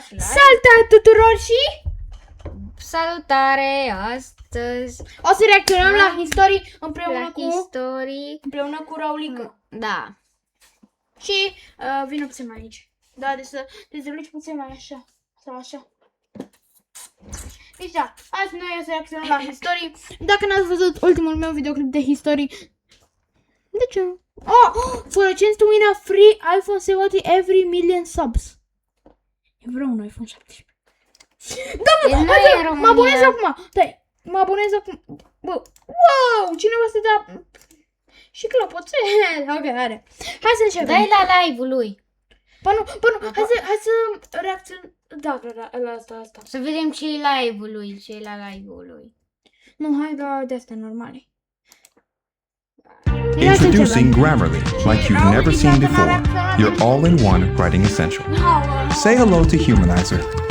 Salutare tuturor și salutare astăzi. o să reacționăm la History împreună cu Raulică. Da. Și vină puțin mai aici. Da, deci să dezvăluși puțin mai așa. Sau așa. Deci da, azi noi o să reacționăm la History. Dacă n-ați văzut ultimul meu videoclip de History, de ce? Oh, for a chance to win a free iPhone 70 every million subs. E vreau un iPhone 17. Da, mă abonez acum. Dai, mă abonez acum. Bă, wow, cineva să dea și clopoțel. Ok, are. Hai să începem. Dai la live-ul lui. Păi nu, hai să reacționăm. Da, la asta. Să vedem ce e live-ul lui, Nu, hai de astea normale. Introducing Grammarly, like you've never seen before. Your all-in-one writing essential. Say hello to Humanizer.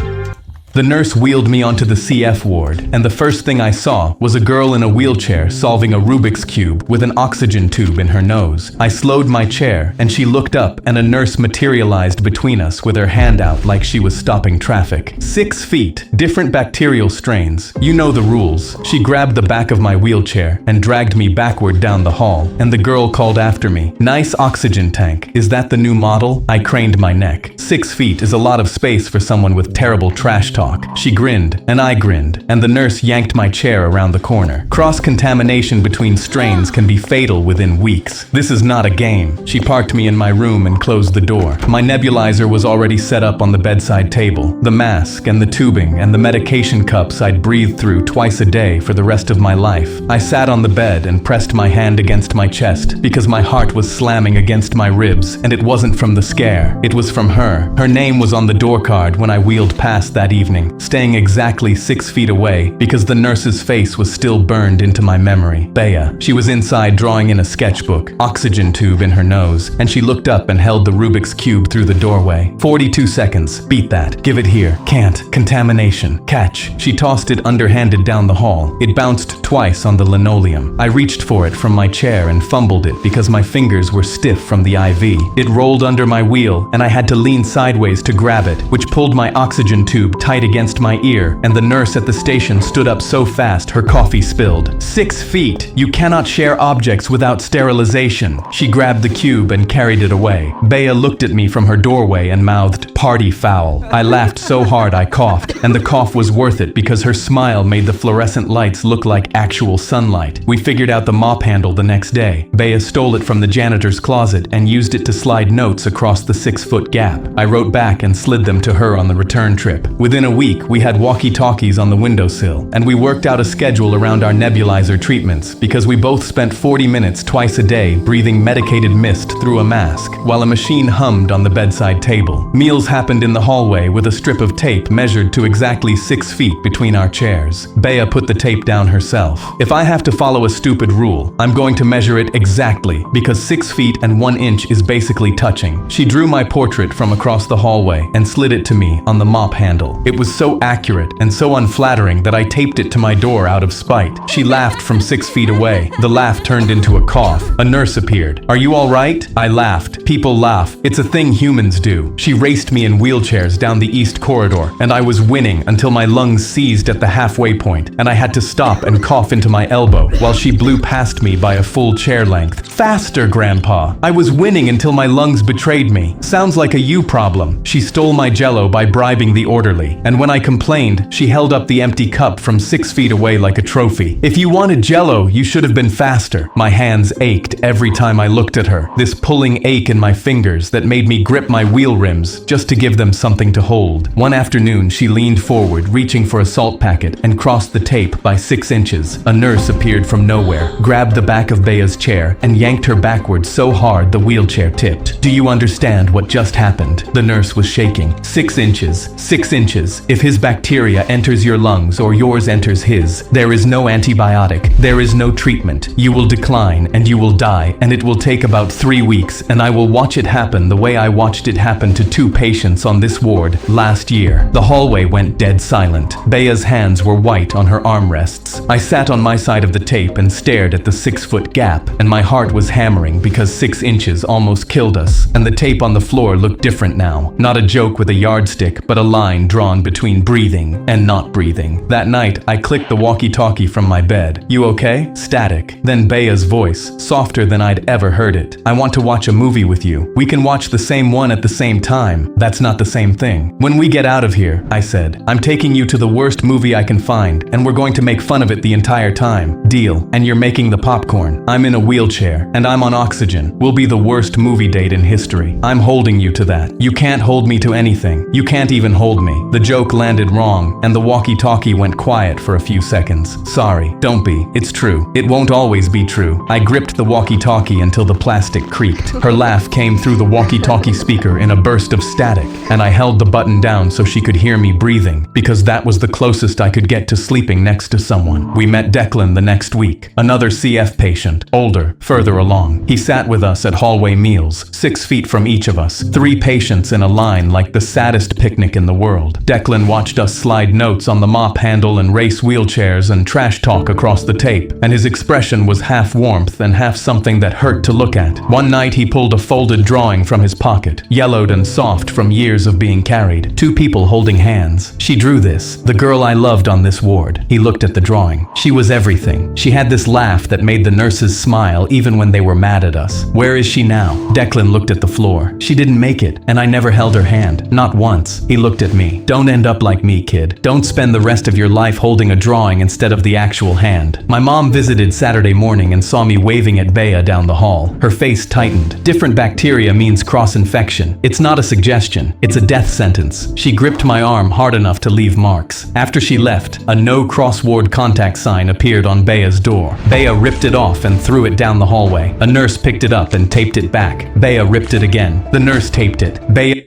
The nurse wheeled me onto the CF ward, and the first thing I saw was a girl in a wheelchair solving a Rubik's Cube with an oxygen tube in her nose. I slowed my chair, and she looked up, and a nurse materialized between us with her hand out like she was stopping traffic. 6 feet, different bacterial strains. You know the rules. She grabbed the back of my wheelchair and dragged me backward down the hall, and the girl called after me, "Nice oxygen tank. Is that the new model?" I craned my neck. 6 feet is a lot of space for someone with terrible trash talk. She grinned, and I grinned, and the nurse yanked my chair around the corner. Cross-contamination between strains can be fatal within weeks. This is not a game. She parked me in my room and closed the door. My nebulizer was already set up on the bedside table. The mask and the tubing and the medication cups I'd breathe through twice a day for the rest of my life. I sat on the bed and pressed my hand against my chest because my heart was slamming against my ribs, and it wasn't from the scare. It was from her. Her name was on the door card when I wheeled past that evening, staying exactly 6 feet away because the nurse's face was still burned into my memory. Bea. She was inside drawing in a sketchbook, oxygen tube in her nose, and she looked up and held the Rubik's Cube through the doorway. 42 seconds. Beat that. Give it here. Can't. Contamination. Catch. She tossed it underhanded down the hall. It bounced twice on the linoleum. I reached for it from my chair and fumbled it because my fingers were stiff from the IV. It rolled under my wheel, and I had to lean sideways to grab it, which pulled my oxygen tube tight against my ear, and the nurse at the station stood up so fast her coffee spilled. 6 feet! You cannot share objects without sterilization. She grabbed the cube and carried it away. Bea looked at me from her doorway and mouthed, "Party foul." I laughed so hard I coughed, and the cough was worth it because her smile made the fluorescent lights look like actual sunlight. We figured out the mop handle the next day. Bea stole it from the janitor's closet and used it to slide notes across the 6-foot gap. I wrote back and slid them to her on the return trip. Within a week, we had walkie-talkies on the windowsill, and we worked out a schedule around our nebulizer treatments because we both spent 40 minutes twice a day breathing medicated mist through a mask, while a machine hummed on the bedside table. Meals happened in the hallway with a strip of tape measured to exactly 6 feet between our chairs. Bea put the tape down herself. If I have to follow a stupid rule, I'm going to measure it exactly because 6 feet and 1 inch is basically touching. She drew my portrait from across the hallway and slid it to me on the mop handle. It was so accurate and so unflattering that I taped it to my door out of spite. She laughed from 6 feet away. The laugh turned into a cough. A nurse appeared. "Are you all right?" I laughed. People laugh. It's a thing humans do. She raced me in wheelchairs down the east corridor, and I was winning until my lungs seized at the halfway point, and I had to stop and cough into my elbow while she blew past me by a full chair length. "Faster, Grandpa!" I was winning until my lungs betrayed me. Sounds like a you problem. She stole my Jell-O by bribing the orderly, and when I complained, she held up the empty cup from 6 feet away like a trophy. "If you wanted Jell-O, you should have been faster." My hands ached every time I looked at her, this pulling ache in my fingers that made me grip my wheel rims just to give them something to hold. One afternoon, she leaned forward, reaching for a salt packet, and crossed the tape by 6 inches. A nurse appeared from nowhere, grabbed the back of Bea's chair, and yanked her backward so hard the wheelchair tipped. "Do you understand what just happened?" The nurse was shaking. 6 inches. 6 inches. is. If his bacteria enters your lungs or yours enters his, there is no antibiotic, there is no treatment. You will decline and you will die, and it will take about 3 weeks, and I will watch it happen the way I watched it happen to 2 patients on this ward last year. The hallway went dead silent. Bea's hands were white on her armrests. I sat on my side of the tape and stared at the 6-foot gap, and my heart was hammering because 6 inches almost killed us, and the tape on the floor looked different now. Not a joke with a yardstick, but a line drawn between breathing and not breathing. That night, I clicked the walkie-talkie from my bed. "You okay?" Static. Then Bea's voice, softer than I'd ever heard it. "I want to watch a movie with you. We can watch the same one at the same time." "That's not the same thing." "When we get out of here," I said, "I'm taking you to the worst movie I can find, and we're going to make fun of it the entire time. Deal. And you're making the popcorn. I'm in a wheelchair, and I'm on oxygen. We'll be the worst movie date in history. I'm holding you to that. You can't hold me to anything. You can't even hold me." The joke landed wrong, and the walkie-talkie went quiet for a few seconds. "Sorry. Don't be. It's true. It won't always be true." I gripped the walkie-talkie until the plastic creaked. Her laugh came through the walkie-talkie speaker in a burst of static, and I held the button down so she could hear me breathing, because that was the closest I could get to sleeping next to someone. We met Declan the next week, another CF patient, older, further along. He sat with us at hallway meals, 6 feet from each of us, 3 patients in a line like the saddest picnic in the world. Declan watched us slide notes on the mop handle and race wheelchairs and trash talk across the tape, and his expression was half warmth and half something that hurt to look at. One night he pulled a folded drawing from his pocket, yellowed and soft from years of being carried. 2 people holding hands. "She drew this, the girl I loved on this ward." He looked at the drawing. "She was everything. She had this laugh that made the nurses smile even when they were mad at us. Where is she now?" Declan looked at the floor. "She didn't make it, and I never held her hand. Not once." He looked at me. "Don't end up like me, kid. Don't spend the rest of your life holding a drawing instead of the actual hand." My mom visited Saturday morning and saw me waving at Bea down the hall. Her face tightened. "Different bacteria means cross-infection. It's not a suggestion. It's a death sentence." She gripped my arm hard enough to leave marks. After she left, a no cross-ward contact sign appeared on Bea's door. Bea ripped it off and threw it down the hallway. A nurse picked it up and taped it back. Bea ripped it again. The nurse taped it. Bea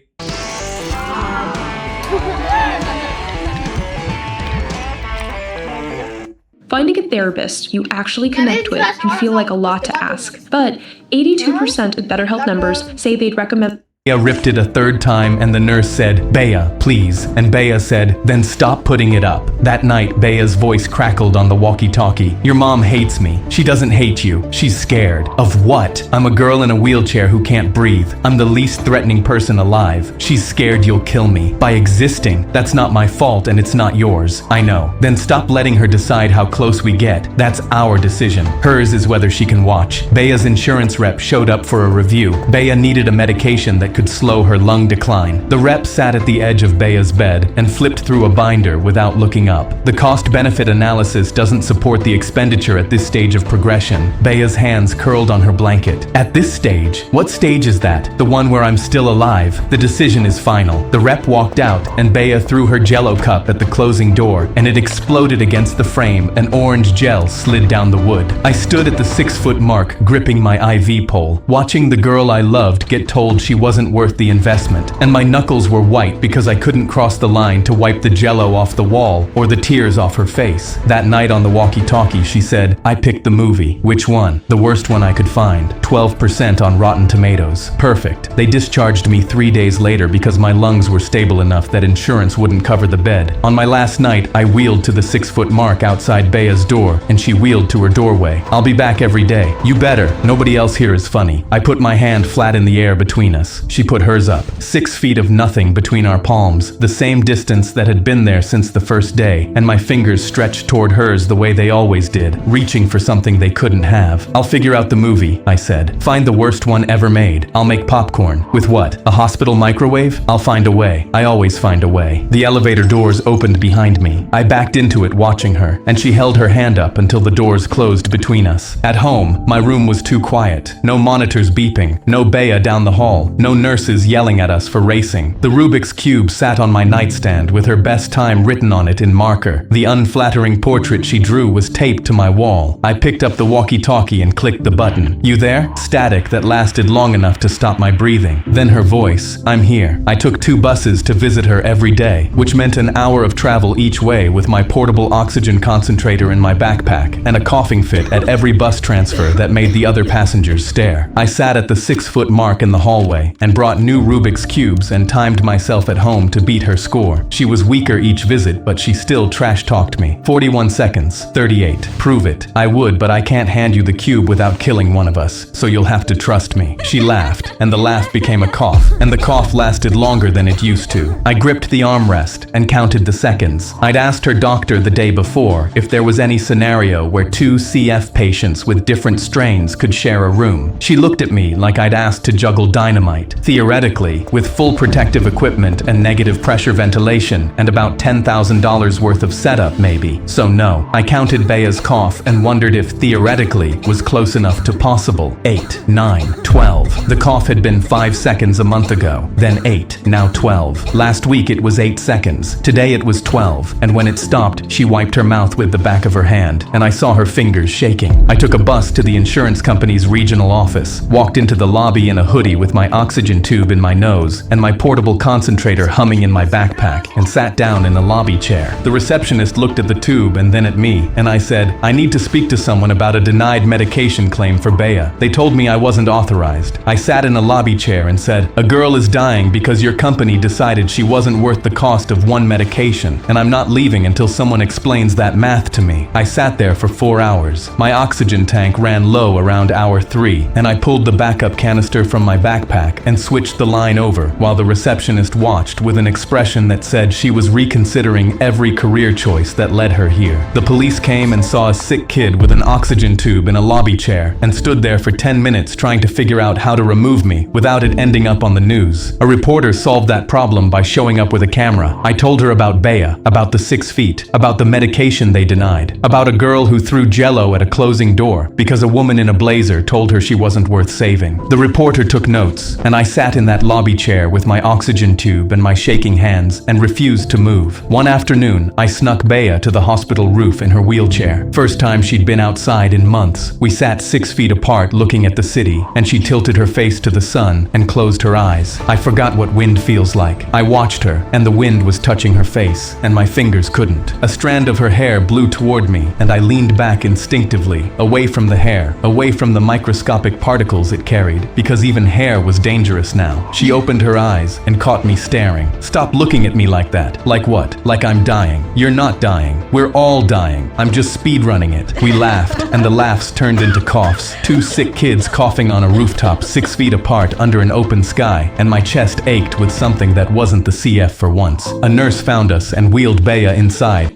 Finding a therapist you actually connect with can feel like a lot to ask, but 82% of BetterHelp members say they'd recommend. Bea ripped it a 3rd time, and the nurse said, "Bea, please." And Bea said, "Then stop putting it up." That night, Bea's voice crackled on the walkie-talkie. "Your mom hates me. She doesn't hate you. She's scared." "Of what?" "I'm a girl in a wheelchair who can't breathe. I'm the least threatening person alive. She's scared you'll kill me. By existing. That's not my fault, and it's not yours. I know." "Then stop letting her decide how close we get. That's our decision. Hers is whether she can watch." Bea's insurance rep showed up for a review. Bea needed a medication that could slow her lung decline. The rep sat at the edge of Bea's bed and flipped through a binder without looking up. "The cost-benefit analysis doesn't support the expenditure at this stage of progression." Bea's hands curled on her blanket. "At this stage? What stage is that? The one where I'm still alive? The decision is final." The rep walked out, and Bea threw her Jell-O cup at the closing door, and it exploded against the frame, and orange gel slid down the wood. I stood at the 6-foot mark, gripping my IV pole, watching the girl I loved get told she wasn't worth the investment, and my knuckles were white because I couldn't cross the line to wipe the Jell-O off the wall or the tears off her face. That night on the walkie-talkie, she said, "I picked the movie." "Which one?" "The worst one I could find. 12% on Rotten Tomatoes." "Perfect." They discharged me 3 days later because my lungs were stable enough that insurance wouldn't cover the bed. On my last night, I wheeled to the 6-foot mark outside Bea's door, and she wheeled to her doorway. "I'll be back every day." "You better. Nobody else here is funny." I put my hand flat in the air between us. She put hers up. 6 feet of nothing between our palms, the same distance that had been there since the first day, and my fingers stretched toward hers the way they always did, reaching for something they couldn't have. "I'll figure out the movie," I said. "Find the worst one ever made. I'll make popcorn." "With what? A hospital microwave?" "I'll find a way. I always find a way." The elevator doors opened behind me. I backed into it watching her, and she held her hand up until the doors closed between us. At home, my room was too quiet. No monitors beeping, no Bea down the hall, no nurses yelling at us for racing. The Rubik's Cube sat on my nightstand with her best time written on it in marker. The unflattering portrait she drew was taped to my wall. I picked up the walkie-talkie and clicked the button. "You there?" Static that lasted long enough to stop my breathing. Then her voice. "I'm here." I took 2 buses to visit her every day, which meant an hour of travel each way with my portable oxygen concentrator in my backpack and a coughing fit at every bus transfer that made the other passengers stare. I sat at the 6-foot mark in the hallway and brought new Rubik's Cubes and timed myself at home to beat her score. She was weaker each visit, but she still trash-talked me. 41 seconds, 38. "Prove it." "I would, but I can't hand you the cube without killing one of us, so you'll have to trust me." She laughed, and the laugh became a cough, and the cough lasted longer than it used to. I gripped the armrest and counted the seconds. I'd asked her doctor the day before if there was any scenario where 2 CF patients with different strains could share a room. She looked at me like I'd asked to juggle dynamite. Theoretically, with full protective equipment and negative pressure ventilation and about $10,000 worth of setup maybe. So no. I counted Bea's cough and wondered if theoretically was close enough to possible. 8, 9, 12. The cough had been 5 seconds a month ago, then 8, now 12. Last week it was 8 seconds. Today it was 12, and when it stopped, she wiped her mouth with the back of her hand, and I saw her fingers shaking. I took a bus to the insurance company's regional office, walked into the lobby in a hoodie with my oxygen tube in my nose and my portable concentrator humming in my backpack, and sat down in the lobby chair. The receptionist looked at the tube and then at me, and I said, "I need to speak to someone about a denied medication claim for Bea." They told me I wasn't authorized. I sat in a lobby chair and said, "A girl is dying because your company decided she wasn't worth the cost of one medication, and I'm not leaving until someone explains that math to me." I sat there for 4 hours. My oxygen tank ran low around hour 3, and I pulled the backup canister from my backpack and switched the line over while the receptionist watched with an expression that said she was reconsidering every career choice that led her here. The police came and saw a sick kid with an oxygen tube in a lobby chair and stood there for 10 minutes trying to figure out how to remove me without it ending up on the news. A reporter solved that problem by showing up with a camera. I told her about Bea, about the 6 feet, about the medication they denied, about a girl who threw jello at a closing door because a woman in a blazer told her she wasn't worth saving. The reporter took notes, and I sat in that lobby chair with my oxygen tube and my shaking hands and refused to move. One afternoon, I snuck Bea to the hospital roof in her wheelchair. First time she'd been outside in months. We sat 6 feet apart looking at the city, and she tilted her face to the sun and closed her eyes. I forgot what wind feels like. I watched her, and the wind was touching her face, and my fingers couldn't. A strand of her hair blew toward me, and I leaned back instinctively, away from the hair, away from the microscopic particles it carried, because even hair was dangerous now. She opened her eyes and caught me staring. "Stop looking at me like that." "Like what?" "Like I'm dying." "You're not dying. We're all dying. I'm just speedrunning it." We laughed, and the laughs turned into coughs. 2 sick kids coughing on a rooftop 6 feet apart under an open sky, and my chest ached with something that wasn't the CF for once. A nurse found us and wheeled Bea inside.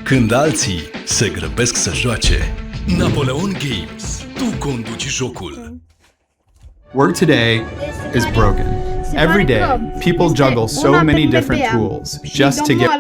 Când alții se grăbesc să joace, Napoleon Games, tu conduci jocul. Work today is broken. Every day, people juggle so many different tools just to get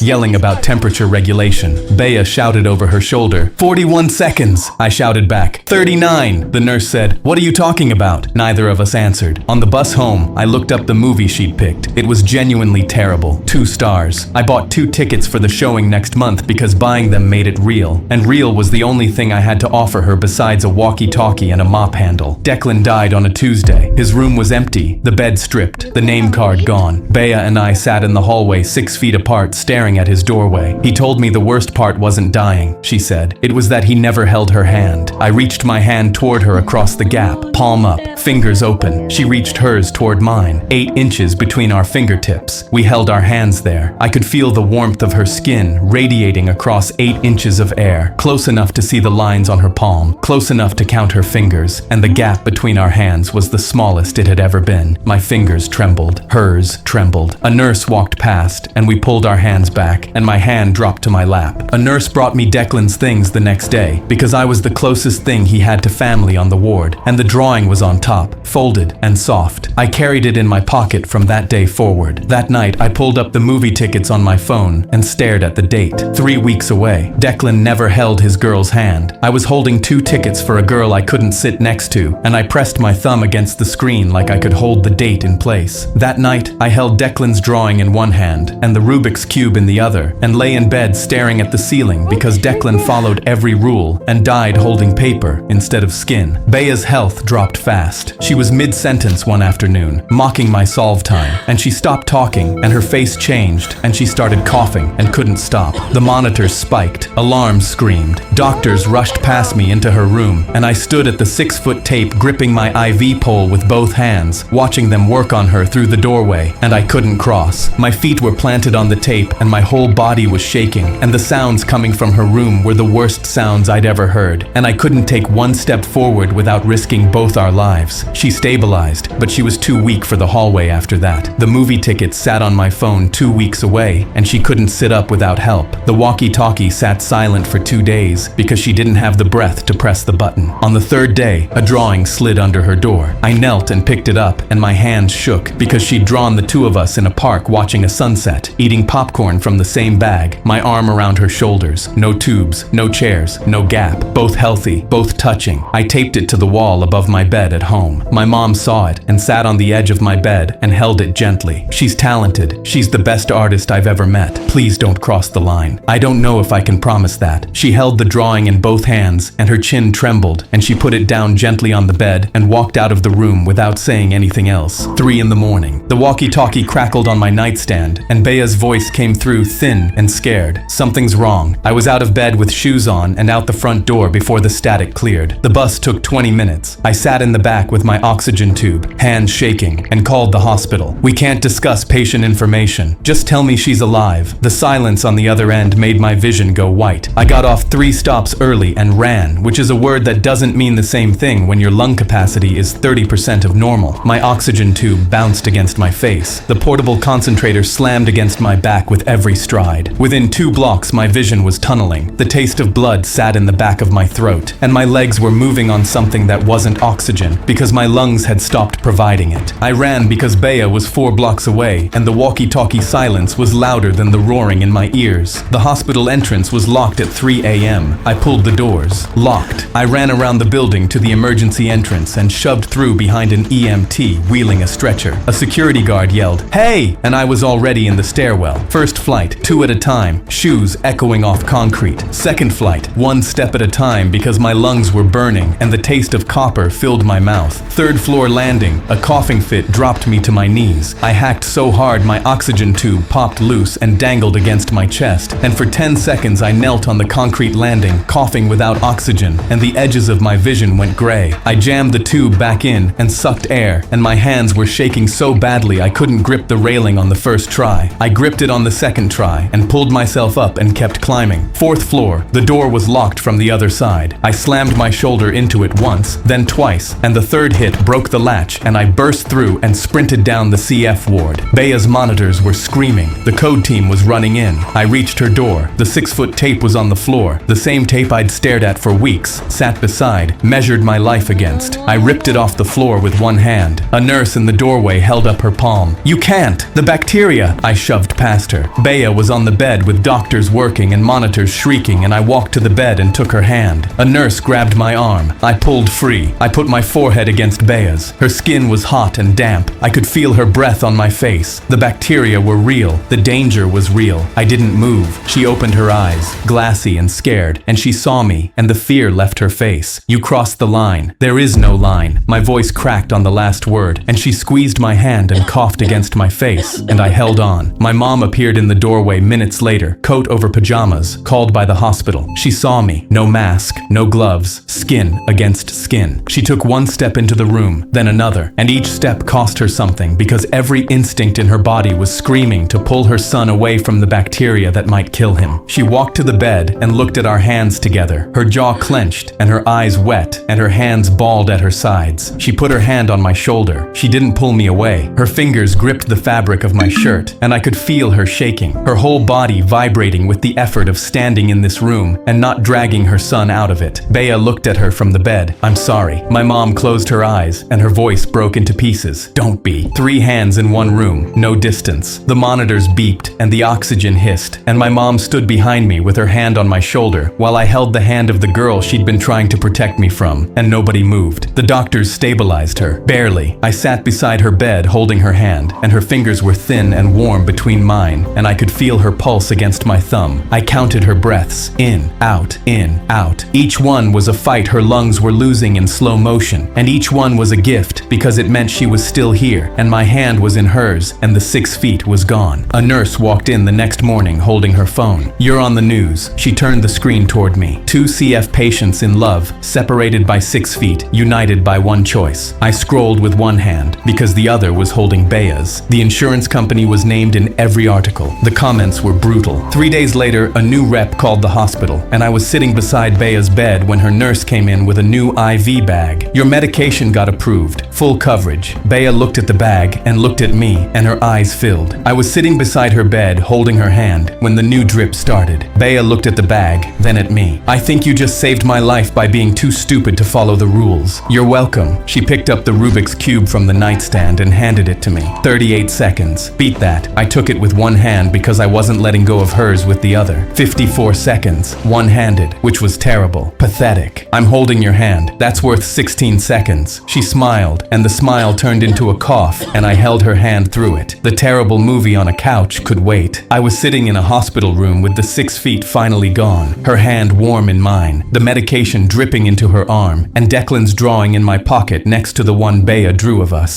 Yelling about temperature regulation. Bea shouted over her shoulder, 41 seconds! I shouted back, 39! The nurse said, "What are you talking about?" Neither of us answered. On the bus home, I looked up the movie she'd picked. It was genuinely terrible. 2 stars. I bought 2 tickets for the showing next month because buying them made it real. And real was the only thing I had to offer her besides a walkie-talkie and a mop handle. Declan died on a Tuesday. His room was empty, the bed stripped, the name card gone. Bea and I sat in the hallway 6 feet apart staring at his doorway. He told me the worst part wasn't dying, she said. It was that he never held her hand. I reached my hand toward her across the gap, palm up, fingers open. She reached hers toward mine, 8 inches between our fingertips. We held our hands there. I could feel the warmth of her skin radiating across 8 inches of air, close enough to see the lines on her palm, close enough to count her fingers, and the gap between our hands was the smallest it had ever been. My fingers trembled. Hers trembled. A nurse walked past, and we pulled our hands back, and my hand dropped to my lap. A nurse brought me Declan's things the next day, because I was the closest thing he had to family on the ward, and the drawing was on top, folded and soft. I carried it in my pocket from that day forward. That night, I pulled up the movie tickets on my phone and stared at the date. 3 weeks away. Declan never held his girl's hand. I was holding 2 tickets for a girl I couldn't sit next to, and I pressed my thumb against the screen like I could hold the date in in place. That night, I held Declan's drawing in one hand and the Rubik's Cube in the other, and lay in bed staring at the ceiling because Declan followed every rule and died holding paper instead of skin. Bea's health dropped fast. She was mid-sentence one afternoon, mocking my solve time, and she stopped talking and her face changed and she started coughing and couldn't stop. The monitors spiked, alarms screamed, doctors rushed past me into her room, and I stood at the 6-foot tape gripping my IV pole with both hands, watching them work on her through the doorway, and I couldn't cross. My feet were planted on the tape and my whole body was shaking, and the sounds coming from her room were the worst sounds I'd ever heard, and I couldn't take one step forward without risking both our lives. She stabilized, but she was too weak for the hallway after that. The movie ticket sat on my phone 2 weeks away, and she couldn't sit up without help. The walkie-talkie sat silent for 2 days because she didn't have the breath to press the button. On the third day, a drawing slid under her door. I knelt and picked it up, and my hands shook because she'd drawn the two of us in a park watching a sunset, eating popcorn from the same bag, my arm around her shoulders. No tubes, no chairs, no gap. Both healthy, both touching. I taped it to the wall above my bed at home. My mom saw it and sat on the edge of my bed and held it gently. She's talented. She's the best artist I've ever met. Please don't cross the line. I don't know if I can promise that. She held the drawing in both hands and her chin trembled, and she put it down gently on the bed and walked out of the room without saying anything else. 3 in the morning. The walkie-talkie crackled on my nightstand, and Bea's voice came through thin and scared. Something's wrong. I was out of bed with shoes on and out the front door before the static cleared. The bus took 20 minutes. I sat in the back with my oxygen tube, hands shaking, and called the hospital. We can't discuss patient information. Just tell me she's alive. The silence on the other end made my vision go white. I got off 3 stops early and ran, which is a word that doesn't mean the same thing when your lung capacity is 30% of normal. My oxygen tube bounced against my face. The portable concentrator slammed against my back with every stride. Within 2 blocks, my vision was tunneling. The taste of blood sat in the back of my throat, and my legs were moving on something that wasn't oxygen because my lungs had stopped providing it. I ran because Bea was 4 blocks away, and the walkie-talkie silence was louder than the roaring in my ears. The hospital entrance was locked at 3 a.m. I pulled the doors. Locked. I ran around the building to the emergency entrance and shoved through behind an EMT wheeling a stretcher. A security guard yelled, "Hey!" and I was already in the stairwell. First flight, 2 at a time, shoes echoing off concrete. Second flight, 1 step at a time because my lungs were burning and the taste of copper filled my mouth. Third floor landing, a coughing fit dropped me to my knees. I hacked so hard my oxygen tube popped loose and dangled against my chest, and for 10 seconds I knelt on the concrete landing, coughing without oxygen, and the edges of my vision went gray. I jammed the tube back in and sucked air, and my hands were shaking so badly I couldn't grip the railing on the first try. I gripped it on the second try and pulled myself up and kept climbing. 4th floor, the door was locked from the other side. I slammed my shoulder into it once, then twice, and the third hit broke the latch, and I burst through and sprinted down the CF ward. Bea's monitors were screaming. The code team was running in. I reached her door. The 6-foot tape was on the floor, the same tape I'd stared at for weeks, sat beside, measured my life against. I ripped it off the floor with one hand. A nurse in the doorway held up her palm. "You can't! The bacteria!" I shoved past her. Bea was on the bed with doctors working and monitors shrieking, and I walked to the bed and took her hand. A nurse grabbed my arm. I pulled free. I put my forehead against Bea's. Her skin was hot and damp. I could feel her breath on my face. The bacteria were real. The danger was real. I didn't move. She opened her eyes, glassy and scared, and she saw me, and the fear left her face. "You crossed the line. There is no line." My voice cracked on the last word, and she squeezed my hand and coughed against my face, and I held on. My mom appeared in the doorway minutes later, coat over pajamas, called by the hospital. She saw me. No mask, no gloves, skin against skin. She took 1 step into the room, then another, and each step cost her something because every instinct in her body was screaming to pull her son away from the bacteria that might kill him. She walked to the bed and looked at our hands together, her jaw clenched and her eyes wet and her hands balled at her sides. She put her hand on my shoulder. She didn't pull me away. Her fingers gripped the fabric of my shirt, and I could feel her shaking, her whole body vibrating with the effort of standing in this room and not dragging her son out of it. Bea looked at her from the bed. "I'm sorry." My mom closed her eyes and her voice broke into pieces. "Don't be." 3 hands in one room, no distance. The monitors beeped and the oxygen hissed, and my mom stood behind me with her hand on my shoulder while I held the hand of the girl she'd been trying to protect me from, and nobody moved. The doctors stabilized her. Barely. I sat beside beside her bed holding her hand, and her fingers were thin and warm between mine, and I could feel her pulse against my thumb. I counted her breaths, in, out, in, out. Each one was a fight her lungs were losing in slow motion, and each one was a gift because it meant she was still here, and my hand was in hers, and the 6 feet was gone. A nurse walked in the next morning holding her phone. "You're on the news." She turned the screen toward me. 2 CF patients in love, separated by 6 feet, united by one choice. I scrolled with one hand because the other was holding Bea's. The insurance company was named in every article. The comments were brutal. 3 days later, a new rep called the hospital, and I was sitting beside Bea's bed when her nurse came in with a new IV bag. "Your medication got approved. Full coverage." Bea looked at the bag and looked at me, and her eyes filled. I was sitting beside her bed, holding her hand, when the new drip started. Bea looked at the bag, then at me. "I think you just saved my life by being too stupid to follow the rules." "You're welcome." She picked up the Rubik's Cube from the nightstand and handed it to me. 38 seconds. Beat that. I took it with one hand because I wasn't letting go of hers with the other. 54 seconds. One-handed, which was terrible. Pathetic. "I'm holding your hand. That's worth 16 seconds. She smiled, and the smile turned into a cough, and I held her hand through it. The terrible movie on a couch could wait. I was sitting in a hospital room with the 6 feet finally gone, her hand warm in mine, the medication dripping into her arm, and Declan's drawing in my pocket next to the one Bea drew of us.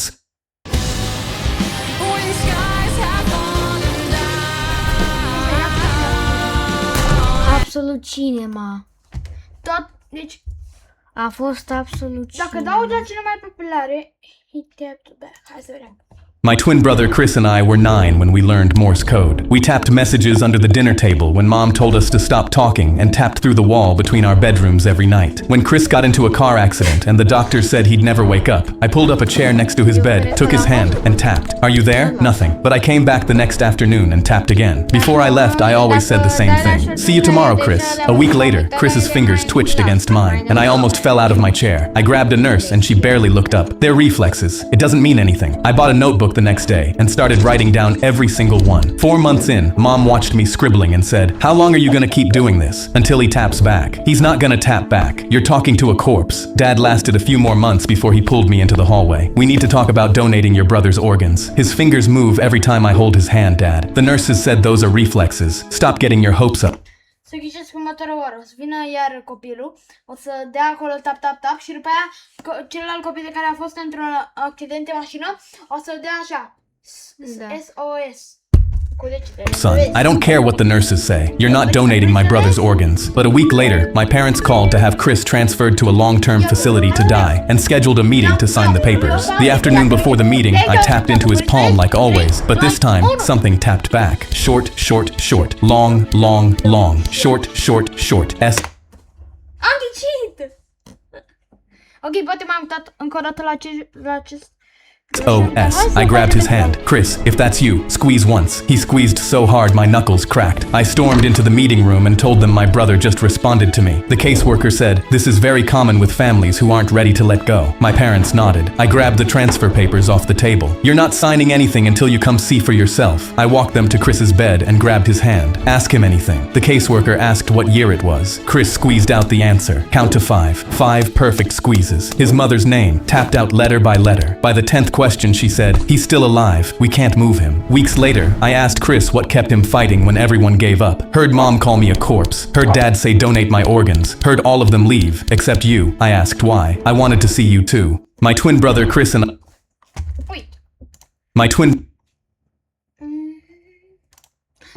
Absolut cinema. Deci, A fost absolut dacă cinema. dau de cele mai populare, he tapped back. Hai să vedem. My twin brother Chris and I were 9 when we learned Morse code. We tapped messages under the dinner table when Mom told us to stop talking and tapped through the wall between our bedrooms every night. When Chris got into a car accident and the doctor said he'd never wake up, I pulled up a chair next to his bed, took his hand, and tapped. "Are you there?" Nothing. But I came back the next afternoon and tapped again. Before I left, I always said the same thing. "See you tomorrow, Chris." A week later, Chris's fingers twitched against mine, and I almost fell out of my chair. I grabbed a nurse and she barely looked up. They're reflexes. It doesn't mean anything. I bought a notebook the next day and started writing down every single one. 4 months in, Mom watched me scribbling and said, "How long are you gonna keep doing this? Until he taps back." He's not gonna tap back. You're talking to a corpse. Dad lasted a few more months before he pulled me into the hallway. "We need to talk about donating your brother's organs. His fingers move every time I hold his hand, Dad. The nurses said those are reflexes. Stop getting your hopes up." Să ghicesc următoarea oră. O să vină iar copilul, o să dea acolo tap, tap, tap și după aia celălalt copil care a fost într-un accident de mașină o să dea așa. SOS. "Son, I don't care what the nurses say. You're not donating my brother's organs." But a week later, my parents called to have Chris transferred to a long-term facility to die and scheduled a meeting to sign the papers. The afternoon before the meeting, I tapped into his palm like always, but this time, something tapped back. Short, short, short. Long, long, long. Short, short, short. Am ghicit! Ok, poate m-am mutat încă o dată la acest... O.S. I grabbed his hand. "Chris, if that's you, squeeze once." He squeezed so hard my knuckles cracked. I stormed into the meeting room and told them my brother just responded to me. The caseworker said, "This is very common with families who aren't ready to let go." My parents nodded. I grabbed the transfer papers off the table. "You're not signing anything until you come see for yourself." I walked them to Chris's bed and grabbed his hand. "Ask him anything." The caseworker asked what year it was. Chris squeezed out the answer. Count to 5. 5 perfect squeezes. His mother's name, tapped out letter by letter. By the 10th question, she said, "He's still alive. We can't move him." Weeks later, I asked Chris what kept him fighting when everyone gave up. Heard Mom call me a corpse. Heard Dad say donate my organs. Heard all of them leave, except you. I asked why. I wanted to see you too. My twin brother Chris and... Wait. My twin...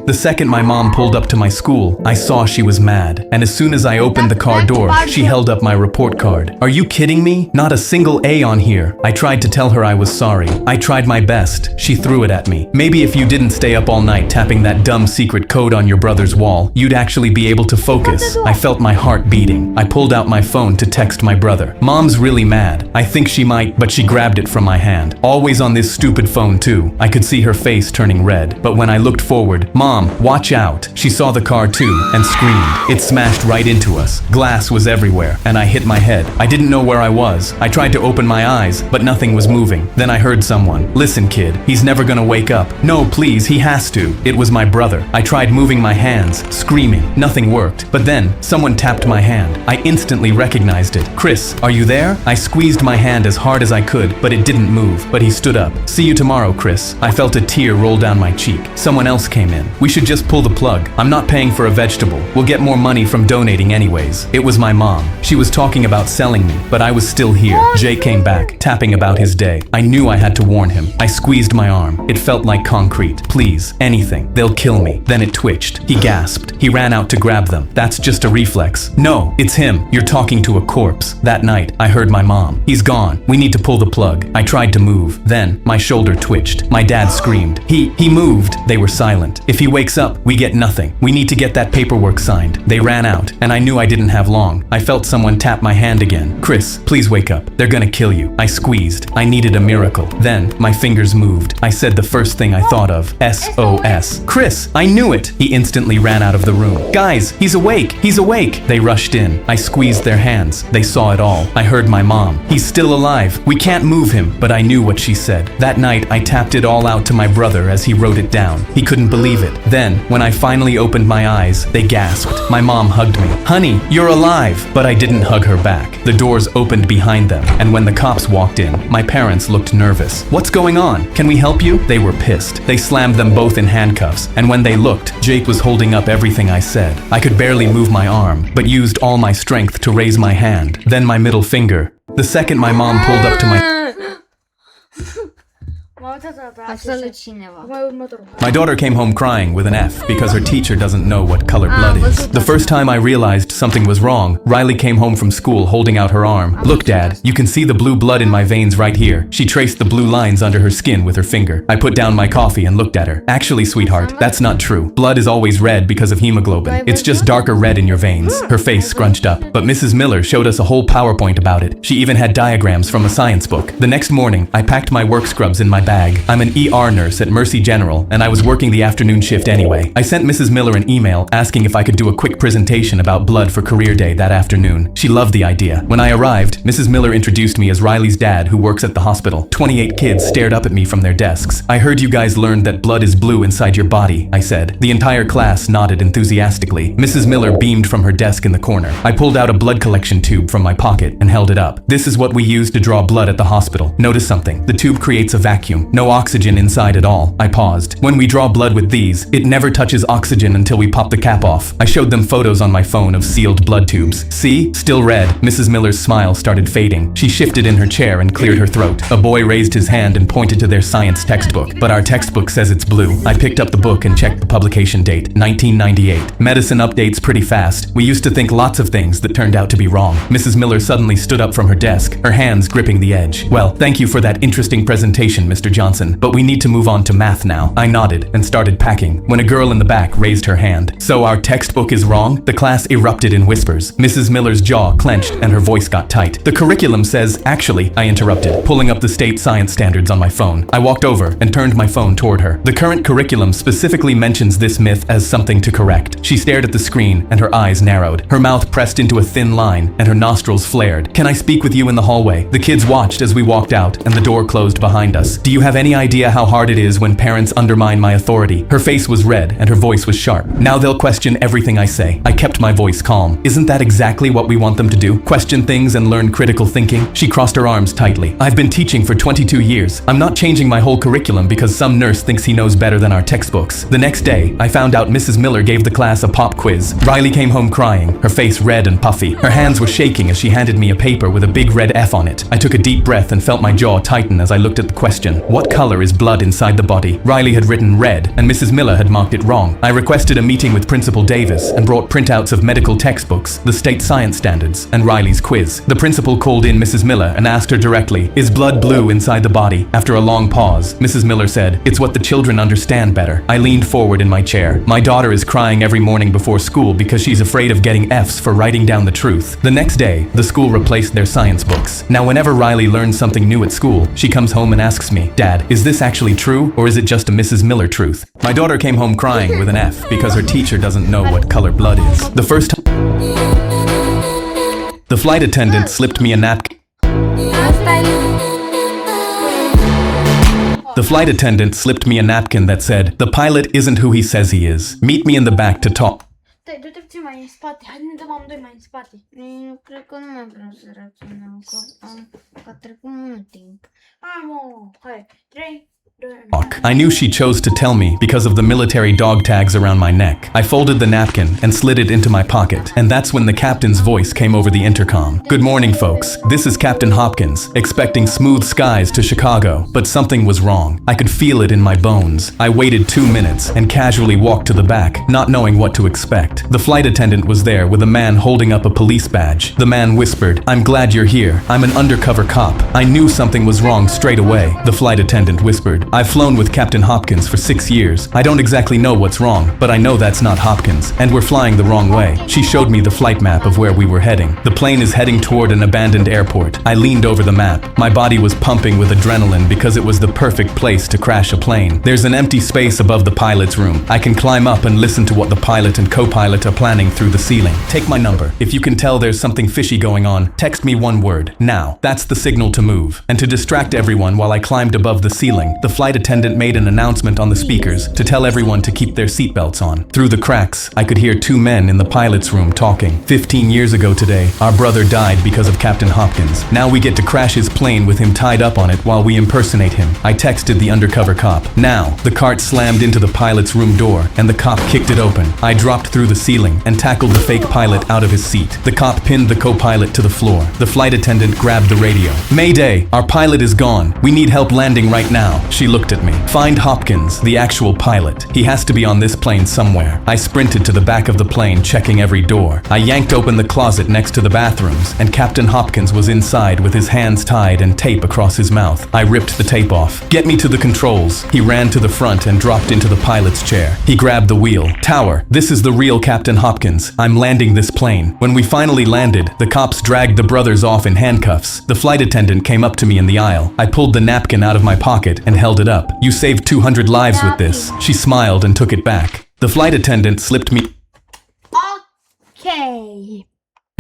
The second my mom pulled up to my school, I saw she was mad. And as soon as I opened the car door, she held up my report card. "Are you kidding me? Not a single A on here." I tried to tell her I was sorry. I tried my best. She threw it at me. "Maybe if you didn't stay up all night tapping that dumb secret code on your brother's wall, you'd actually be able to focus." I felt my heart beating. I pulled out my phone to text my brother. "Mom's really mad. I think she might," but she grabbed it from my hand. Always on this stupid phone too. I could see her face turning red. But when I looked forward, "Mom, watch out." She saw the car too and screamed. It smashed right into us. Glass was everywhere and I hit my head. I didn't know where I was. I tried to open my eyes, but nothing was moving. Then I heard someone, "Listen, kid, he's never gonna wake up." "No, please, he has to." It was my brother. I tried moving my hands, screaming. Nothing worked. But then someone tapped my hand. I instantly recognized it. "Chris, are you there?" I squeezed my hand as hard as I could, but it didn't move. But he stood up. "See you tomorrow, Chris." I felt a tear roll down my cheek. Someone else came in. "We should just pull the plug. I'm not paying for a vegetable. We'll get more money from donating anyways." It was my mom. She was talking about selling me, but I was still here. Jake came back, tapping about his day. I knew I had to warn him. I squeezed my arm. It felt like concrete. "Please, anything. They'll kill me." Then it twitched. He gasped. He ran out to grab them. "That's just a reflex." "No, it's him. You're talking to a corpse." That night, I heard my mom. "He's gone. We need to pull the plug." I tried to move. Then, my shoulder twitched. My dad screamed. He moved." They were silent. "If he wakes up, we get nothing. We need to get that paperwork signed." They ran out, and I knew I didn't have long. I felt someone tap my hand again. "Chris, please wake up. They're gonna kill you." I squeezed. I needed a miracle. Then, my fingers moved. I said the first thing I thought of. SOS. "Chris, I knew it!" He instantly ran out of the room. "Guys, he's awake! He's awake!" They rushed in. I squeezed their hands. They saw it all. I heard my mom. "He's still alive. We can't move him." But I knew what she said. That night, I tapped it all out to my brother as he wrote it down. He couldn't believe it. Then, when I finally opened my eyes, they gasped. My mom hugged me. "Honey, you're alive!" But I didn't hug her back. The doors opened behind them, and when the cops walked in, my parents looked nervous. "What's going on? Can we help you?" They were pissed. They slammed them both in handcuffs, and when they looked, Jake was holding up everything I said. I could barely move my arm, but used all my strength to raise my hand, then my middle finger. The second my mom pulled up to my Absolut cineva. My daughter came home crying with an F because her teacher doesn't know what color blood is. The first time I realized something was wrong, Riley came home from school holding out her arm. "Look, Dad, you can see the blue blood in my veins right here." She traced the blue lines under her skin with her finger. I put down my coffee and looked at her. "Actually, sweetheart, that's not true. Blood is always red because of hemoglobin. It's just darker red in your veins." Her face scrunched up. But Mrs. Miller showed us a whole PowerPoint about it. She even had diagrams from a science book. The next morning, I packed my work scrubs in my bag. I'm an ER nurse at Mercy General, and I was working the afternoon shift anyway. I sent Mrs. Miller an email asking if I could do a quick presentation about blood for career day that afternoon. She loved the idea. When I arrived, Mrs. Miller introduced me as Riley's dad who works at the hospital. 28 kids stared up at me from their desks. "I heard you guys learned that blood is blue inside your body," I said. The entire class nodded enthusiastically. Mrs. Miller beamed from her desk in the corner. I pulled out a blood collection tube from my pocket and held it up. "This is what we use to draw blood at the hospital. Notice something. The tube creates a vacuum. No oxygen inside at all." I paused. "When we draw blood with these, it never touches oxygen until we pop the cap off." I showed them photos on my phone of sealed blood tubes. "See? Still red." Mrs. Miller's smile started fading. She shifted in her chair and cleared her throat. A boy raised his hand and pointed to their science textbook. "But our textbook says it's blue." I picked up the book and checked the publication date, 1998. Medicine updates pretty fast. We used to think lots of things that turned out to be wrong. Mrs. Miller suddenly stood up from her desk, her hands gripping the edge. "Well, thank you for that interesting presentation, Mr. Johnson, but we need to move on to math now." I nodded and started packing when a girl in the back raised her hand. "So our textbook is wrong?" The class erupted in whispers. Mrs. Miller's jaw clenched and her voice got tight. "The curriculum says..." "Actually," I interrupted, pulling up the state science standards on my phone. I walked over and turned my phone toward her. "The current curriculum specifically mentions this myth as something to correct." She stared at the screen and her eyes narrowed. Her mouth pressed into a thin line and her nostrils flared. "Can I speak with you in the hallway?" The kids watched as we walked out and the door closed behind us. "Do you have any idea how hard it is when parents undermine my authority?" Her face was red and her voice was sharp. "Now they'll question everything I say." I kept my voice calm. "Isn't that exactly what we want them to do? Question things and learn critical thinking?" She crossed her arms tightly. "I've been teaching for 22 years. I'm not changing my whole curriculum because some nurse thinks he knows better than our textbooks." The next day, I found out Mrs. Miller gave the class a pop quiz. Riley came home crying, her face red and puffy. Her hands were shaking as she handed me a paper with a big red F on it. I took a deep breath and felt my jaw tighten as I looked at the question. What color is blood inside the body? Riley had written red, and Mrs. Miller had marked it wrong. I requested a meeting with Principal Davis and brought printouts of medical textbooks, the state science standards, and Riley's quiz. The principal called in Mrs. Miller and asked her directly, "Is blood blue inside the body?" After a long pause, Mrs. Miller said, "It's what the children understand better." I leaned forward in my chair. My daughter is crying every morning before school because she's afraid of getting F's for writing down the truth. The next day, the school replaced their science books. Now whenever Riley learns something new at school, she comes home and asks me, Dad, is this actually true, or is it just a Mrs. Miller truth? My daughter came home crying with an F because her teacher doesn't know what color blood is. The flight attendant slipped me a napkin. The flight attendant slipped me a napkin that said, "The pilot isn't who he says he is. Meet me in the back to talk." Stai, du-te puțin mai în spate. Hai, ne dăm amândoi mai în spate. Eu cred că nu mai vreau să reacționăm, că a trecut mult timp. Hai, mă, hai. 3, 2, 1. I knew she chose to tell me because of the military dog tags around my neck. I folded the napkin and slid it into my pocket, and that's when the captain's voice came over the intercom. "Good morning, folks. This is Captain Hopkins, expecting smooth skies to Chicago, but something was wrong. I could feel it in my bones. I waited 2 minutes and casually walked to the back, not knowing what to expect. The flight attendant was there with a man holding up a police badge. The man whispered, 'I'm glad you're here. I'm an undercover cop.' I knew something was wrong straight away. The flight attendant whispered, 'I've flown with Captain Hopkins for 6 years. I don't exactly know what's wrong, but I know that's not Hopkins, and we're flying the wrong way.' She showed me the flight map of where we were heading. The plane is heading toward an abandoned airport. I leaned over the map. My body was pumping with adrenaline because it was the perfect place to crash a plane. There's an empty space above the pilot's room. I can climb up and listen to what the pilot and co-pilot are planning through the ceiling. Take my number. If you can tell there's something fishy going on, text me one word, now. That's the signal to move. And to distract everyone while I climbed above the ceiling, the flight attendant made an announcement on the speakers to tell everyone to keep their seatbelts on. Through the cracks, I could hear 2 men in the pilot's room talking. 15 years ago today, our brother died because of Captain Hopkins. Now we get to crash his plane with him tied up on it while we impersonate him. I texted the undercover cop. Now, the cart slammed into the pilot's room door, and the cop kicked it open. I dropped through the ceiling and tackled the fake pilot out of his seat. The cop pinned the co-pilot to the floor. The flight attendant grabbed the radio. "Mayday! Our pilot is gone. We need help landing right now." She looked at me. "Find Hopkins, the actual pilot. He has to be on this plane somewhere." I sprinted to the back of the plane, checking every door. I yanked open the closet next to the bathrooms, and Captain Hopkins was inside with his hands tied and tape across his mouth. I ripped the tape off. "Get me to the controls." He ran to the front and dropped into the pilot's chair. He grabbed the wheel. "Tower, this is the real Captain Hopkins. I'm landing this plane." When we finally landed, the cops dragged the brothers off in handcuffs. The flight attendant came up to me in the aisle. I pulled the napkin out of my pocket and held it up. "You saved 200 lives with this." She smiled and took it back. The flight attendant slipped me. Okay.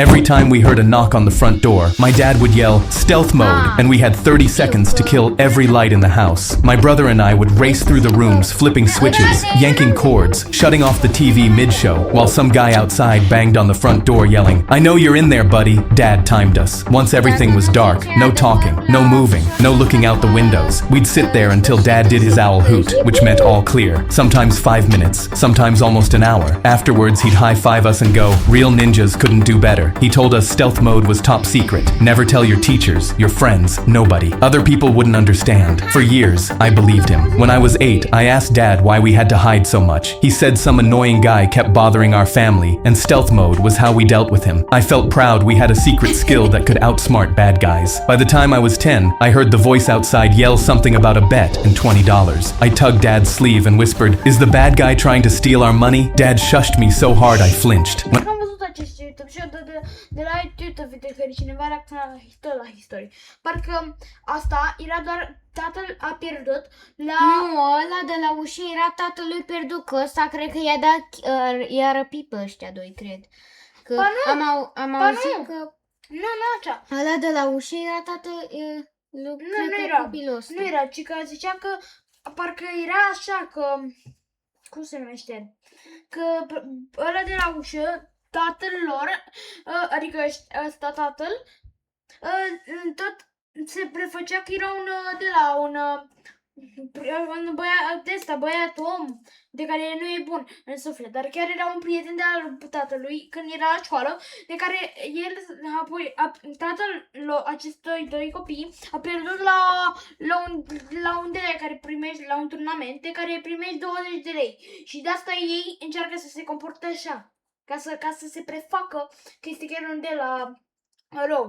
Every time we heard a knock on the front door, my dad would yell, "Stealth mode," and we had 30 seconds to kill every light in the house. My brother and I would race through the rooms, flipping switches, yanking cords, shutting off the TV mid-show, while some guy outside banged on the front door yelling, "I know you're in there, buddy." Dad timed us. Once everything was dark, no talking, no moving, no looking out the windows. We'd sit there until Dad did his owl hoot, which meant all clear. Sometimes 5 minutes, sometimes almost an hour. Afterwards, he'd high-five us and go, "Real ninjas couldn't do better." He told us stealth mode was top secret. Never tell your teachers, your friends, nobody. Other people wouldn't understand. For years, I believed him. When I was 8, I asked Dad why we had to hide so much. He said some annoying guy kept bothering our family, and stealth mode was how we dealt with him. I felt proud we had a secret skill that could outsmart bad guys. By the time I was 10, I heard the voice outside yell something about a bet and $20. I tugged Dad's sleeve and whispered, "Is the bad guy trying to steal our money?" Dad shushed me so hard I flinched. Am văzut acest YouTube și eu de la YouTube de care cineva reacționa la historii. Parcă asta era doar tatăl a pierdut la... Nu, ăla de la ușă era tatălui pierdut, că ăsta cred că i-a dat, i-a răpit pe ăștia doi, cred. Că am auzit că... Nu așa. Ăla de la ușă era Nu era copilul ăsta. Nu era, ci că zicea că parcă era așa că... Cum se numește? Că ăla de la ușă, tatăl lor, adică ăsta tatăl, tot se prefăcea că era un băiat om, de care nu e bun în suflet, dar chiar era un prieten de al tatălui când era la școală, de care el, apoi, tatăl acestor doi copii a pierdut la un de care primești, la un turnament, de care primești 20 de lei. Și de asta ei încearcă să se comporte așa, ca să se prefacă că este chiar un de la rău.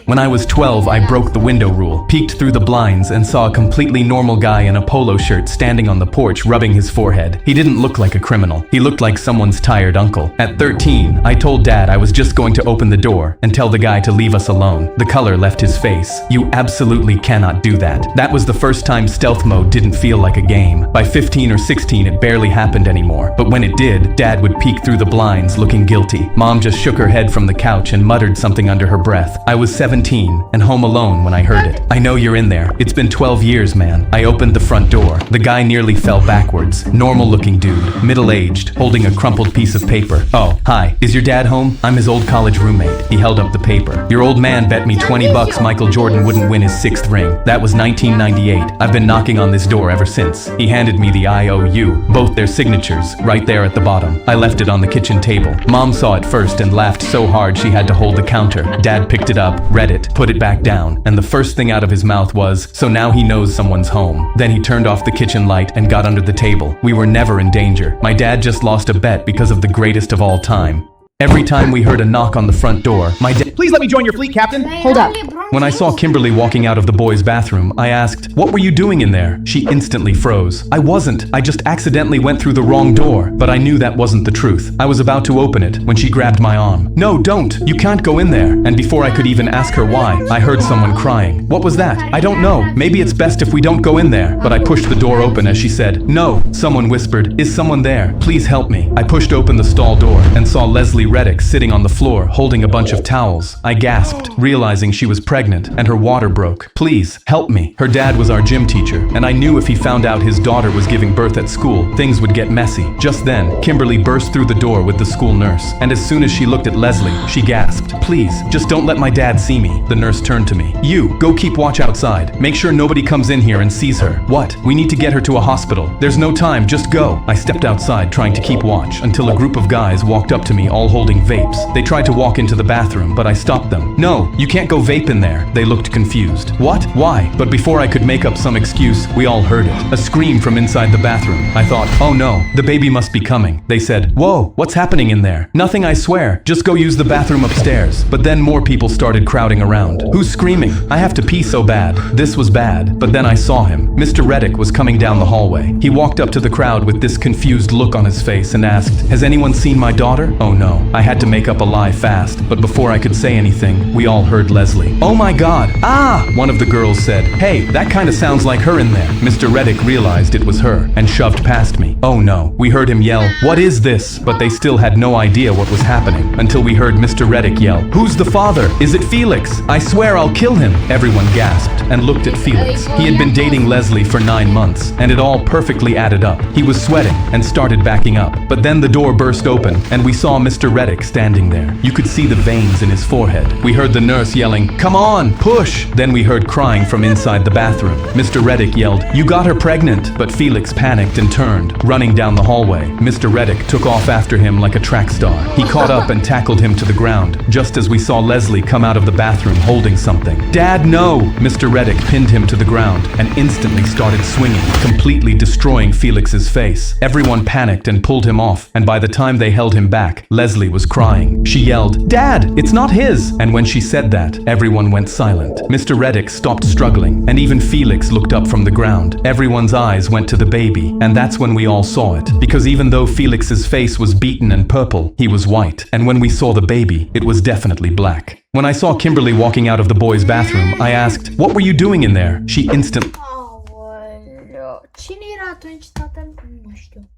When I was 12, I broke the window rule. peeked through the blinds and saw a completely normal guy in a polo shirt standing on the porch rubbing his forehead. He didn't look like a criminal. He looked like someone's tired uncle. At 13, I told Dad I was just going to open the door and tell the guy to leave us alone. The color left his face. You absolutely cannot do that. That was the first time stealth mode didn't feel like a game. By 15 or 16, it barely happened anymore. But when it did, Dad would peek through the blinds looking guilty. Mom just shook her head from the couch and muttered something under her breath. I was 17 and home alone when I heard it. I know you're in there. It's been 12 years, man. I opened the front door. The guy nearly fell backwards. Normal looking dude, middle-aged, holding a crumpled piece of paper. Oh, hi. Is your dad home? I'm his old college roommate. He held up the paper. Your old man bet me 20 bucks Michael Jordan wouldn't win his 6th ring. That was 1998. I've been knocking on this door ever since. He handed me the IOU, both their signatures, right there at the bottom. I left it on the kitchen table. Mom saw it first and laughed so hard she had to hold the counter. Dad picked it up, read it, put it back down, and the first thing out of his mouth was, so now he knows someone's home. Then he turned off the kitchen light and got under the table. We were never in danger. My dad just lost a bet because of the greatest of all time. Every time we heard a knock on the front door, my dad... Please let me join your fleet, Captain. Hold up. When I saw Kimberly walking out of the boys' bathroom, I asked, "What were you doing in there?" She instantly froze. I wasn't. I just accidentally went through the wrong door. But I knew that wasn't the truth. I was about to open it when she grabbed my arm. "No, don't. You can't go in there." And before I could even ask her why, I heard someone crying. What was that? I don't know. Maybe it's best if we don't go in there. But I pushed the door open as she said, "No." Someone whispered, "Is someone there? Please help me." I pushed open the stall door and saw Leslie Reddick sitting on the floor holding a bunch of towels. I gasped, realizing she was pregnant and her water broke. "Please, help me." Her dad was our gym teacher, and I knew if he found out his daughter was giving birth at school, things would get messy. Just then, Kimberly burst through the door with the school nurse, and as soon as she looked at Leslie, she gasped, "Please, just don't let my dad see me." The nurse turned to me. "You, go keep watch outside. Make sure nobody comes in here and sees her." "What? We need to get her to a hospital." "There's no time, just go." I stepped outside trying to keep watch until a group of guys walked up to me all holding vapes. They tried to walk into the bathroom, but I stopped them. "No, you can't go vape in there." They looked confused. "What? Why?" But before I could make up some excuse, we all heard it. A scream from inside the bathroom. I thought, oh no, the baby must be coming. They said, "Whoa, what's happening in there?" "Nothing, I swear. Just go use the bathroom upstairs." But then more people started crowding around. "Who's screaming? I have to pee so bad." This was bad. But then I saw him. Mr. Reddick was coming down the hallway. He walked up to the crowd with this confused look on his face and asked, "Has anyone seen my daughter?" Oh no. I had to make up a lie fast, but before I could say anything, we all heard Leslie. "Oh my God! Ah!" One of the girls said, "Hey, that kind of sounds like her in there." Mr. Reddick realized it was her and shoved past me. Oh no. We heard him yell, "What is this?" But they still had no idea what was happening until we heard Mr. Reddick yell, "Who's the father? Is it Felix? I swear I'll kill him." Everyone gasped and looked at Felix. He had been dating Leslie for 9 months, and it all perfectly added up. He was sweating and started backing up. But then the door burst open, and we saw Mr. Reddick standing there. You could see the veins in his forehead. We heard the nurse yelling, "Come on, push!" Then we heard crying from inside the bathroom. Mr. Reddick yelled, "You got her pregnant!" But Felix panicked and turned, running down the hallway. Mr. Reddick took off after him like a track star. He caught up and tackled him to the ground, just as we saw Leslie come out of the bathroom holding something. "Dad, no!" Mr. Reddick pinned him to the ground and instantly started swinging, completely destroying Felix's face. Everyone panicked and pulled him off, and by the time they held him back, Leslie was crying. She yelled, "Dad, it's not his!" And when she said that, everyone went silent. Mr. Reddick stopped struggling, and even Felix looked up from the ground. Everyone's eyes went to the baby, and that's when we all saw it. Because even though Felix's face was beaten and purple, he was white. And when we saw the baby, it was definitely black. When I saw Kimberly walking out of the boys' bathroom, I asked, "What were you doing in there?" She instantly... Aoleu. Cine era atunci tatăl? Nu știu.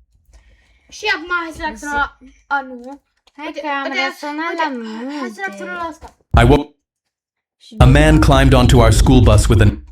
Și acum hai să reacționăm la... A, nu. Hai că am reacționat la Hai să reacționăm la multe. asta. I woke... A man climbed onto our school bus with an...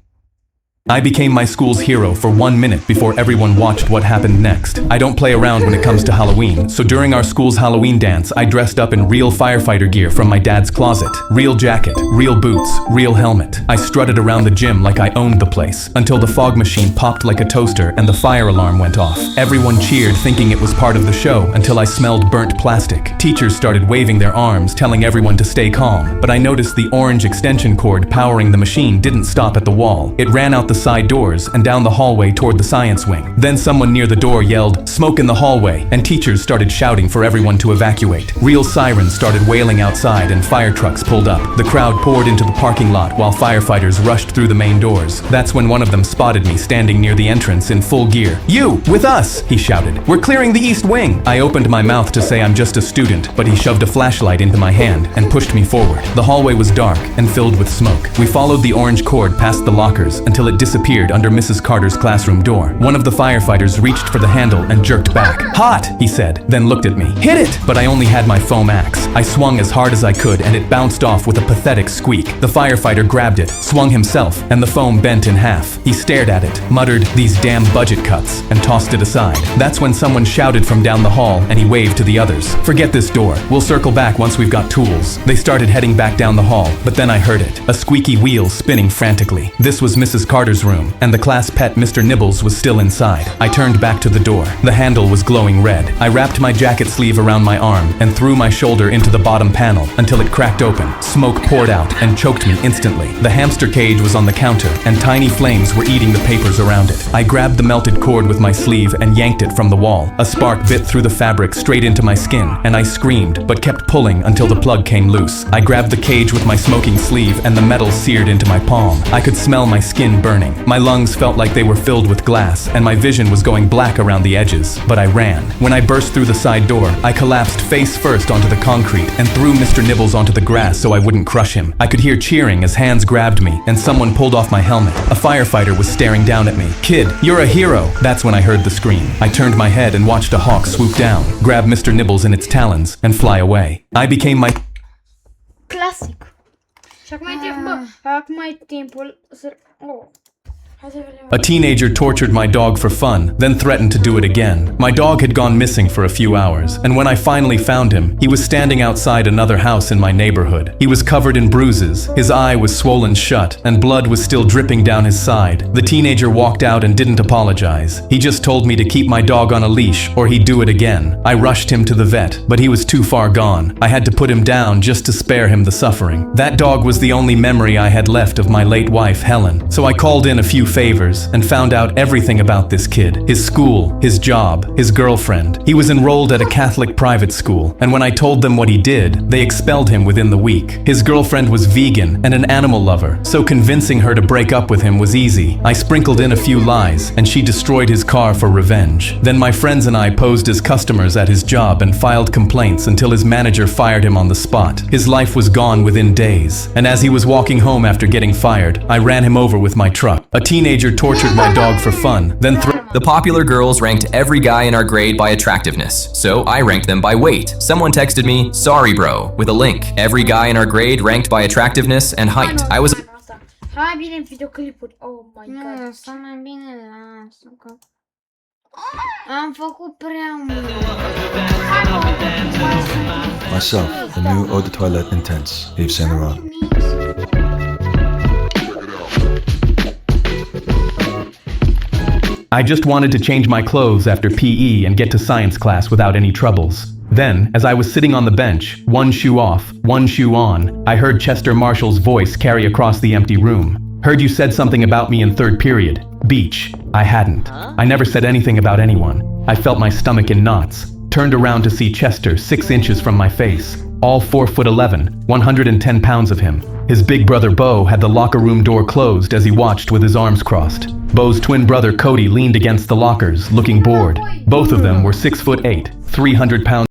I became my school's hero for 1 minute before everyone watched what happened next. I don't play around when it comes to Halloween, so during our school's Halloween dance, I dressed up in real firefighter gear from my dad's closet. Real jacket, real boots, real helmet. I strutted around the gym like I owned the place, until the fog machine popped like a toaster and the fire alarm went off. Everyone cheered thinking it was part of the show until I smelled burnt plastic. Teachers started waving their arms, telling everyone to stay calm, but I noticed the orange extension cord powering the machine didn't stop at the wall. It ran out the the side doors and down the hallway toward the science wing. Then someone near the door yelled, "Smoke in the hallway," and teachers started shouting for everyone to evacuate. Real sirens started wailing outside and fire trucks pulled up. The crowd poured into the parking lot while firefighters rushed through the main doors. That's when one of them spotted me standing near the entrance in full gear. "You, with us!" he shouted. "We're clearing the east wing." I opened my mouth to say I'm just a student, but he shoved a flashlight into my hand and pushed me forward. The hallway was dark and filled with smoke. We followed the orange cord past the lockers until it disappeared under Mrs. Carter's classroom door. One of the firefighters reached for the handle and jerked back. "Hot," he said, then looked at me. "Hit it!" But I only had my foam axe. I swung as hard as I could and it bounced off with a pathetic squeak. The firefighter grabbed it, swung himself, and the foam bent in half. He stared at it, muttered, "These damn budget cuts," and tossed it aside. That's when someone shouted from down the hall and he waved to the others. "Forget this door. We'll circle back once we've got tools." They started heading back down the hall, but then I heard it. A squeaky wheel spinning frantically. This was Mrs. Carter's room, and the class pet Mr. Nibbles was still inside. I turned back to the door. The handle was glowing red. I wrapped my jacket sleeve around my arm and threw my shoulder into the bottom panel until it cracked open. Smoke poured out and choked me instantly. The hamster cage was on the counter, and tiny flames were eating the papers around it. I grabbed the melted cord with my sleeve and yanked it from the wall. A spark bit through the fabric straight into my skin, and I screamed, but kept pulling until the plug came loose. I grabbed the cage with my smoking sleeve, and the metal seared into my palm. I could smell my skin burning. My lungs felt like they were filled with glass, and my vision was going black around the edges. But I ran. When I burst through the side door, I collapsed face first onto the concrete and threw Mr. Nibbles onto the grass so I wouldn't crush him. I could hear cheering as hands grabbed me, and someone pulled off my helmet. A firefighter was staring down at me. "Kid, you're a hero!" That's when I heard the scream. I turned my head and watched a hawk swoop down, grab Mr. Nibbles in its talons, and fly away. I became my... Clasic. Și acum e timpul, acum e timpul să... Oh. Hai să vedem. A teenager tortured my dog for fun, then threatened to do it again. My dog had gone missing for a few hours, and when I finally found him, he was standing outside another house in my neighborhood. He was covered in bruises, his eye was swollen shut, and blood was still dripping down his side. The teenager walked out and didn't apologize. He just told me to keep my dog on a leash, or he'd do it again. I rushed him to the vet, but he was too far gone. I had to put him down just to spare him the suffering. That dog was the only memory I had left of my late wife, Helen, so I called in a few favors and found out everything about this kid, his school, his job, his girlfriend. He was enrolled at a Catholic private school, and when I told them what he did, they expelled him within the week. His girlfriend was vegan and an animal lover, so convincing her to break up with him was easy. I sprinkled in a few lies, and she destroyed his car for revenge. Then my friends and I posed as customers at his job and filed complaints until his manager fired him on the spot. His life was gone within days, and as he was walking home after getting fired, I ran him over with my truck. A teenager tortured my dog for fun, then The popular girls ranked every guy in our grade by attractiveness, so I ranked them by weight. Someone texted me, "Sorry bro," with a link. Every guy in our grade ranked by attractiveness and height. I was Hai bine în videoclipuri. Oh my god. Nu, să mai bine lasă că... Am făcut prea mult. Myself, the new Eau de Toilette Intense, Yves Saint Laurent. I just wanted to change my clothes after PE and get to science class without any troubles. Then, as I was sitting on the bench, one shoe off, one shoe on, I heard Chester Marshall's voice carry across the empty room. "Heard you said something about me in third period. Beach." I hadn't. I never said anything about anyone. I felt my stomach in knots. Turned around to see Chester 6 inches from my face. All 4'11", 110 pounds of him. His big brother Bo had the locker room door closed as he watched with his arms crossed. Bo's twin brother Cody leaned against the lockers, looking bored. Both of them were 6'8", 300 pounds.